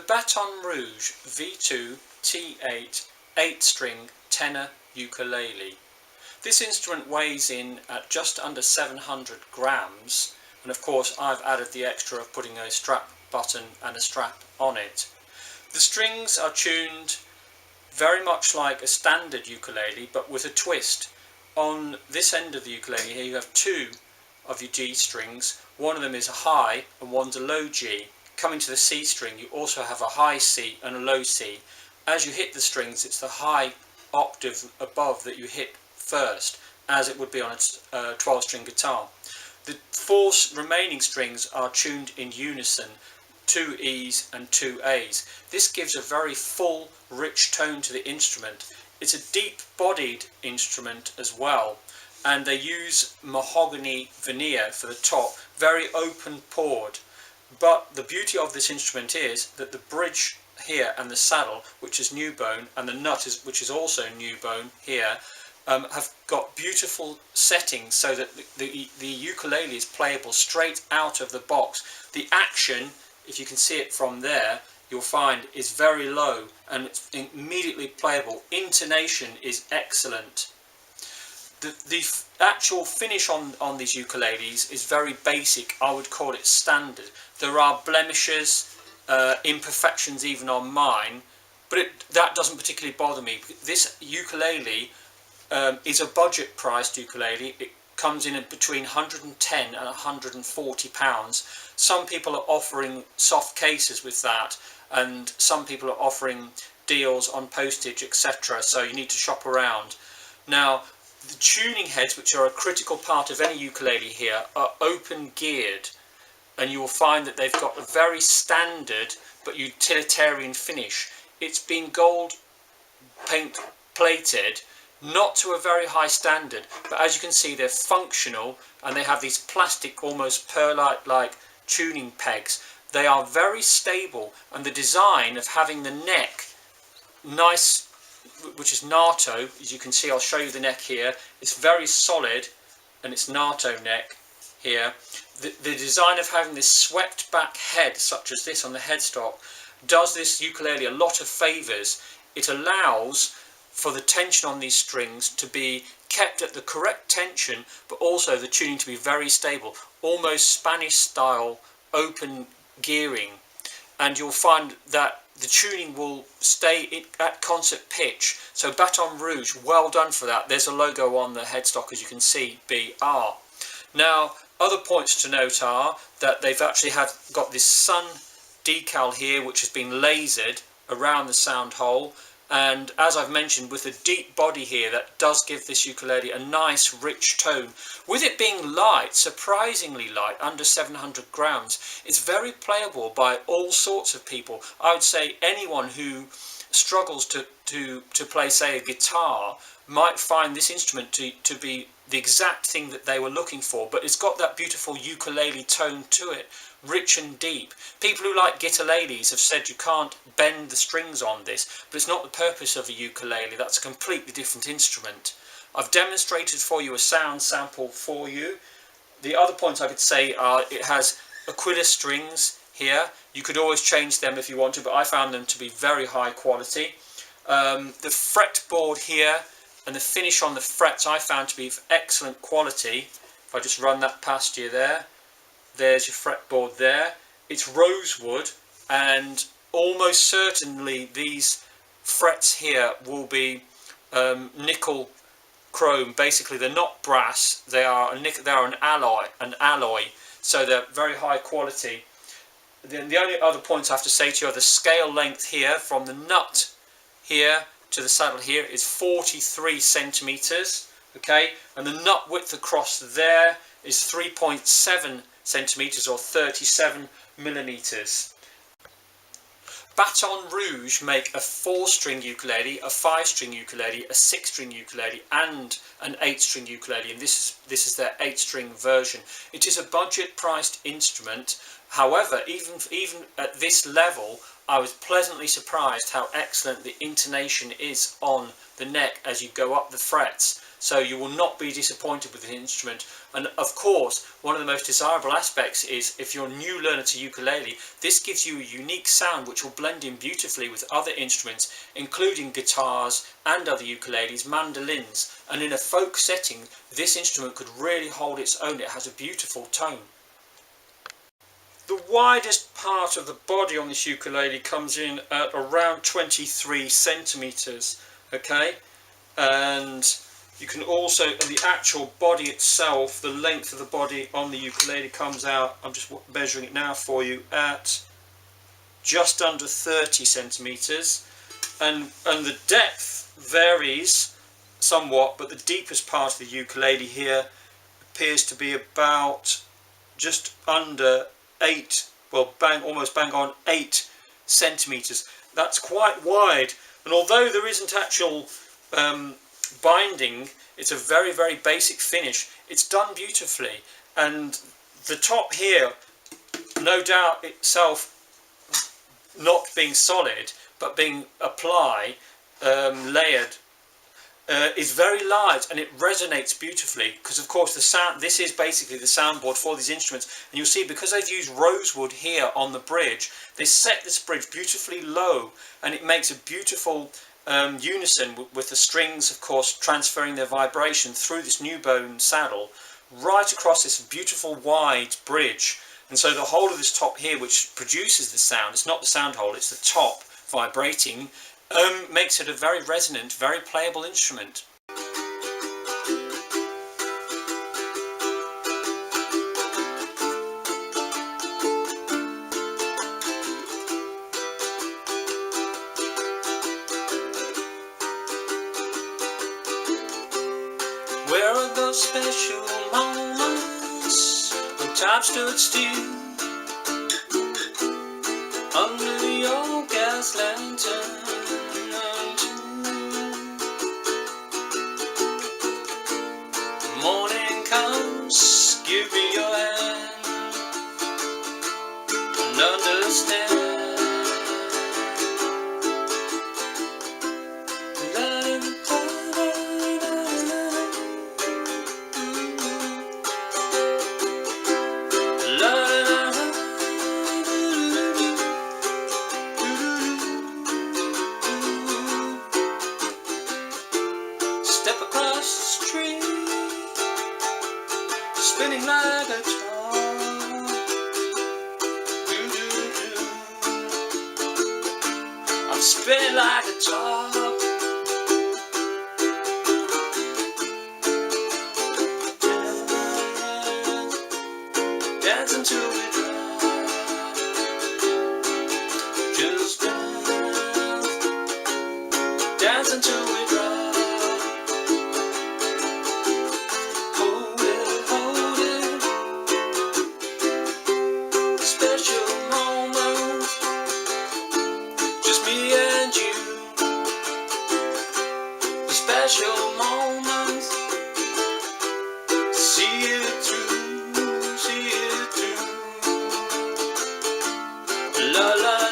Baton Rouge V2-T8 8-string tenor ukulele. This instrument weighs in at just under 700 grams, and of course I've added the extra of putting a strap button and a strap on it. The strings are tuned very much like a standard ukulele, but with a twist. On this end of the ukulele here you have two of your G strings. One of them is a high and one's a low G. Coming to the C string, you also have a high C and a low C. As you hit the strings, it's the high octave above that you hit first, as it would be on a 12-string guitar. The four remaining strings are tuned in unison, 2 E's and 2 A's. This gives a very full, rich tone to the instrument. It's a deep-bodied instrument as well, and they use mahogany veneer for the top, very open-pored. But the beauty of this instrument is that the bridge here and the saddle, which is new bone, and the nut, which is also new bone here, have got beautiful settings so that the ukulele is playable straight out of the box. The action, if you can see it from there, you'll find is very low and it's immediately playable. Intonation is excellent. The actual finish on these ukuleles is very basic. I would call it standard. There are blemishes, imperfections even on mine, but that doesn't particularly bother me. This ukulele is a budget priced ukulele. It comes in at between 110 and 140 pounds. Some people are offering soft cases with that, and some people are offering deals on postage, etc. So you need to shop around. Now, the tuning heads, which are a critical part of any ukulele here, are open geared, and you will find that they've got a very standard but utilitarian finish. It's been gold paint plated, not to a very high standard, but as you can see they're functional, and they have these plastic, almost perlite like tuning pegs. They are very stable, and the design of having the neck nice, which is NATO, as you can see, I'll show you the neck here, it's very solid and it's NATO neck here. The design of having this swept back head such as this on the headstock does this ukulele a lot of favours. It allows for the tension on these strings to be kept at the correct tension, but also the tuning to be very stable, almost Spanish style open gearing, and you'll find that the tuning will stay at concert pitch. So Baton Rouge, well done for that. There's a logo on the headstock, as you can see, BR. Now, other points to note are that they've actually got this sun decal here, which has been lasered around the sound hole. And as I've mentioned, with the deep body here, that does give this ukulele a nice rich tone. With it being light, surprisingly light, under 700 grams, it's very playable by all sorts of people. I would say anyone who struggles to play, say, a guitar might find this instrument to be the exact thing that they were looking for, but it's got that beautiful ukulele tone to it, rich and deep. People who like guitaleles have said you can't bend the strings on this, but it's not the purpose of a ukulele. That's a completely different instrument. I've demonstrated for you a sound sample for you. The other points I could say are it has Aquila strings here. You could always change them if you wanted, but I found them to be very high quality. The fretboard here and the finish on the frets I found to be of excellent quality. If I just run that past you there, there's your fretboard there. It's rosewood, and almost certainly these frets here will be nickel chrome. Basically, they're not brass. They are an alloy. So they're very high quality. Then the only other points I have to say to you are the scale length here from the nut here to the saddle here is 43 centimeters. Okay, and the nut width across there is 3.7 centimeters or 37 millimeters. Baton Rouge make a 4-string ukulele, a 5-string ukulele, a 6-string ukulele, and an 8-string ukulele, and this is their 8-string version. It is a budget-priced instrument. However, even at this level, I was pleasantly surprised how excellent the intonation is on the neck as you go up the frets. so you will not be disappointed with the instrument. And of course, one of the most desirable aspects is, if you're a new learner to ukulele, this gives you a unique sound which will blend in beautifully with other instruments, including guitars and other ukuleles, mandolins, and in a folk setting this instrument could really hold its own. It has a beautiful tone. The widest part of the body on this ukulele comes in at around 23 centimeters, okay, and you can also, the actual body itself, the length of the body on the ukulele comes out, I'm just measuring it now for you, at just under 30 centimeters, and the depth varies somewhat, but the deepest part of the ukulele here appears to be about just under 8, well, almost bang on 8 centimeters. That's quite wide, and although there isn't actual binding, it's a very, very basic finish. It's done beautifully, and the top here, no doubt itself not being solid but being layered, is very light, and it resonates beautifully, because of course the sound, this is basically the soundboard for these instruments, and you'll see because they've used rosewood here on the bridge, they set this bridge beautifully low, and it makes a beautiful unison with the strings, of course, transferring their vibration through this new bone saddle right across this beautiful wide bridge. And so the whole of this top here, which produces the sound, it's not the sound hole, it's the top vibrating, makes it a very resonant, very playable instrument. Where are those special moments when time stood still under the old gas lantern? Morning comes, give me your hand and understand. Step across the street, spinning like a top. I'm spinning like a top. Dance until we drop. Just dance until we drop. Special moments, see it through, see it through. La la.